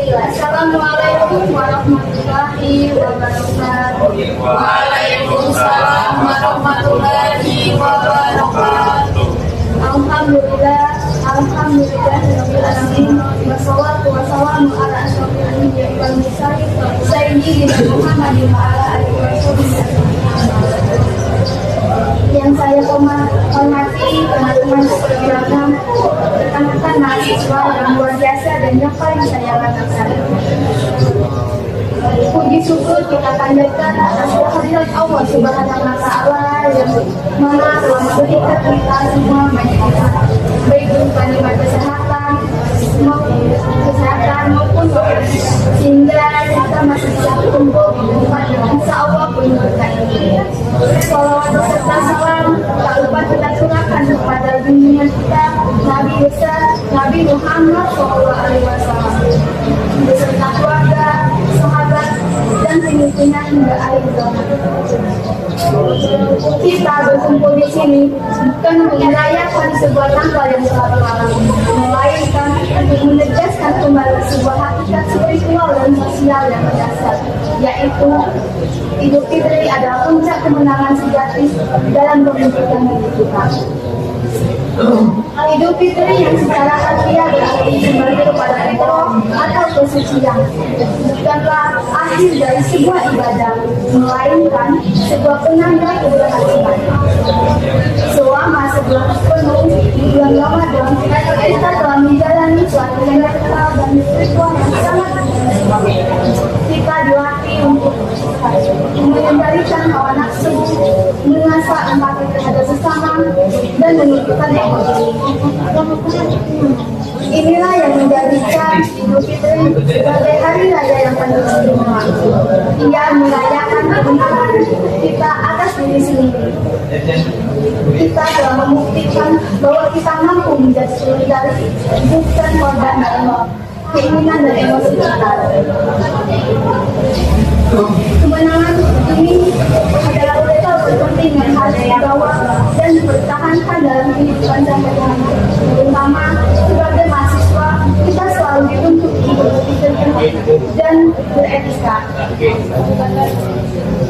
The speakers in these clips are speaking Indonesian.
Assalamualaikum warahmatullahi wabarakatuh. Waalaikumsalam warahmatullahi wabarakatuh. Alhamdulillah, rabbil alamin. Wassalatu wassalamu ala asyrofil anbiya'i wal mursalin sayyidina Muhammadin wa ala alihi wasallam. Yang saya hormati teman-teman seragam, rekan-rekan mahasiswa yang luar biasa dan yang paling saya banggakan. Puji syukur kita panjatkan atas kehadirat Allah Subhanahu wa Ta'ala yang mana telah memberikan kita semua manfaat, baik berupa nikmat kesehatan maupun sehingga kita masih bisa berkumpul di tempat yang insya Allah penuh berkah ini. Salawat serta salam tak lupa kita curahkan kepada junjungan kita Nabi besar Nabi Muhammad SAW beserta keluarga, sahabat, dan pengikutnya hingga akhir zaman. Kita berkumpul di sini bukan merayakan sebuah tanggal yang telah berlalu, melainkan untuk menegaskan kembali sebuah hakikat spiritual dan sosial yang mendasar, yaitu Idul Fitri adalah puncak kemenangan sejati dalam pembentukan hidup kita. Idul Fitri yang secara harfiah berarti kembali kepada fitrah atau kesucian bukanlah akhir dari sebuah ibadah, melainkan sebuah penanda keberhasilan. Selama sebulan penuh di bulan Ramadan, kita telah menjalani suatu yang terkenal dan spiritual yang sangat istimewa. Kita dilatih untuk mengendalikan hawa nafsu, mengasah empati terhadap sesama, dan menunjukkan emosi. Inilah yang menjadikan Idul Fitri sebagai hari raya yang penuh istimewa. Ia merayakan kemenangan kita atas diri sendiri. Kita telah membuktikan bahwa kita mampu menjadi solidaris, bukan korban dari keinginan dan emosi kita. Kemenangan ini adalah bekal berpenting yang harus dibawa dan dipertahankan dalam kehidupan sehari-hari. Terutama sebagai mahasiswa, kita selalu dituntut untuk berpikir dan beretika.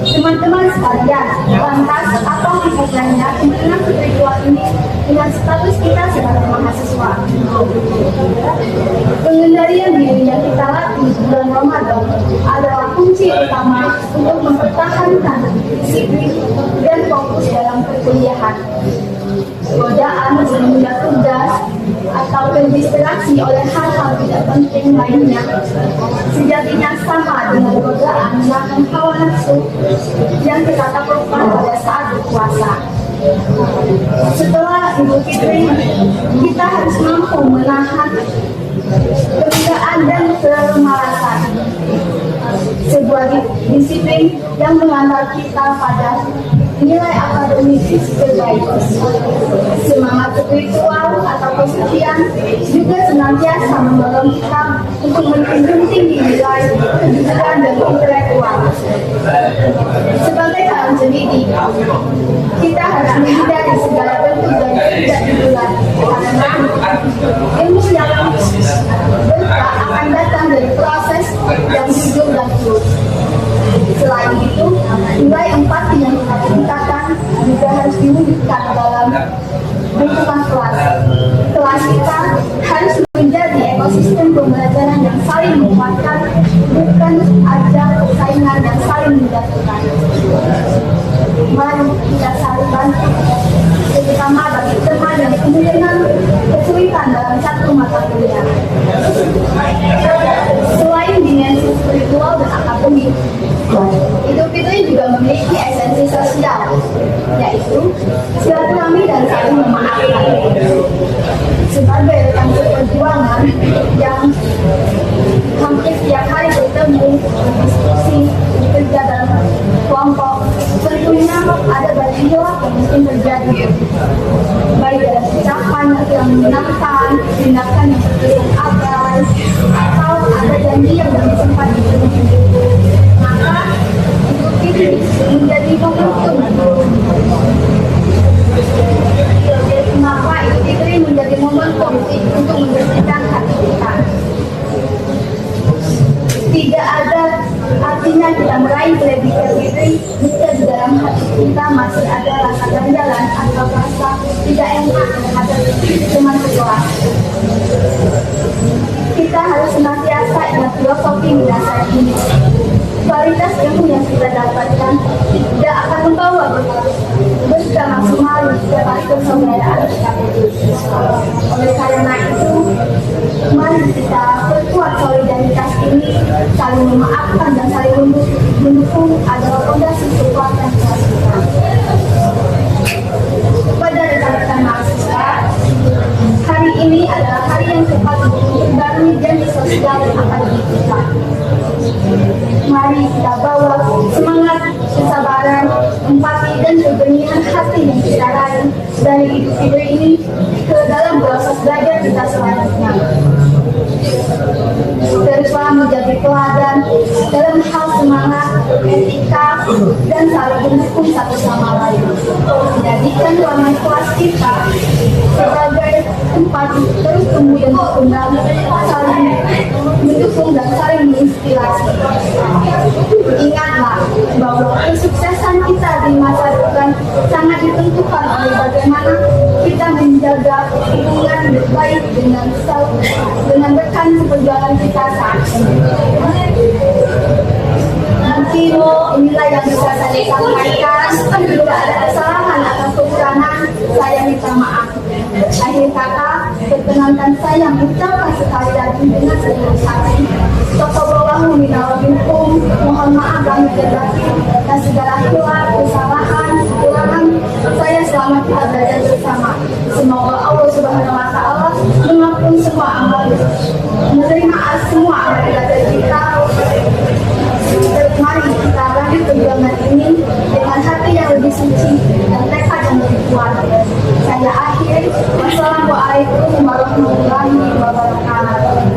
Teman-teman sekalian, lantas apa hubungannya kemenangan spiritual ini dengan status kita sebagai mahasiswa? Pengendalian diri yang kita latih di bulan Ramadan adalah kunci utama untuk mempertahankan disiplin dan fokus dalam perkuliahan. Godaan menunda tugas atau terdistraksi oleh hal-hal tidak penting lainnya sejatinya sama dengan godaan menahan hawa nafsu yang kita taklukkan pada saat berpuasa. Setelah Idul Fitri, kita harus mampu menahan kegembiraan dan kelemalasan, sebuah disiplin yang mengantar kita pada nilai akademis terbaik. Semangat spiritual atau kesucian juga senantiasa mendorong kita untuk menjunjung tinggi nilai kejujuran dan intelektual. Sebagai seorang pendidik, kita harus menghindari segala bentuk dan tidak dibuat, karena ilmu yang berkah akan datang dari proses yang jujur dan tulus. Selain itu, nilai empati yang kita tingkatkan juga harus diwujudkan dalam lingkungan kelas. Kelas kita harus menjadi ekosistem pembelajaran yang saling menguatkan, bukan ajang persaingan yang saling menjatuhkan. Mari kita saling bantu, terutama bagi teman yang kemungkinan kesulitan dalam satu mata kuliah. Selain dimensi spiritual dan akademik, Idul Fitri juga memiliki esensi sosial, yaitu silaturahmi dan saling memaafkan. Sebagai rekan seperjuangan yang hampir setiap hari bertemu, berdiskusi, bekerja dalam kelompok, tentunya ada banyak hilaf yang mungkin terjadi, baik dalam ucapan yang menyenangkan, tindakan yang terkesan abai, atau ada janji yang belum sempat dipenuhi. Maka Idul Fitri menjadi momentum. Kenapa Idul Fitri menjadi momentum untuk membersihkan hati kita? baik lebih terdiri jika di dalam hati kita masih ada rasa ganjalan atau rasa tidak enak terhadap teman sekelas. Kita harus senantiasa ingat filosofi mendasar ini. Kualitas ilmu yang kita dapatkan tidak akan membawa berita maksimal dapat persaudaraan kita. Oleh karena itu, mari kita perkuat solidaritas ini, saling memaafkan dan saling mendukung adalah fondasi kekuatan kelas kita. Kepada rekan-rekan mahasiswa, hari ini adalah hari yang tepat untuk berbagi janji sosial yang akan kita. Mari kita bawa semangat, kesabaran, empati, dan keberanian hati yang kita raih dari hidup kita ini ke dalam proses belajar kita selanjutnya. Teruslah menjadi teladan dalam hal semangat, etika, dan saling mendukung satu sama lain. Jadikan ruangan kelas kita sebagai tempat terus tumbuh dan berkembang, saling mendukung dan saling menginspirasi. Ingatlah bahwa kesuksesan kita di masa depan sangat ditentukan oleh bagaimana kita menjaga hubungan baik dengan rekan seperjuangan kita saat ini. Mungkin inilah yang bisa saya sampaikan. Jika ada kesalahan atau kekurangan, saya minta maaf. Akhir kata, perkenankan saya mengucapkan sekali lagi dengan senang hati. Taqabbalallahu minna wa minkum. Mohon maaf lahir dan batin dan segala hilaf, kesalahan, kekurangan. Saya selamat kita belajar bersama. Semoga Allah Subhanahu wa Ta'ala mengampuni semua amal, menerima semua amal belajar kita. Mari kita lanjut perjuangan ini dengan hati yang lebih suci dan tekad yang lebih kuat. Saya akhiri. Wassalamualaikum warahmatullahi wabarakatuh.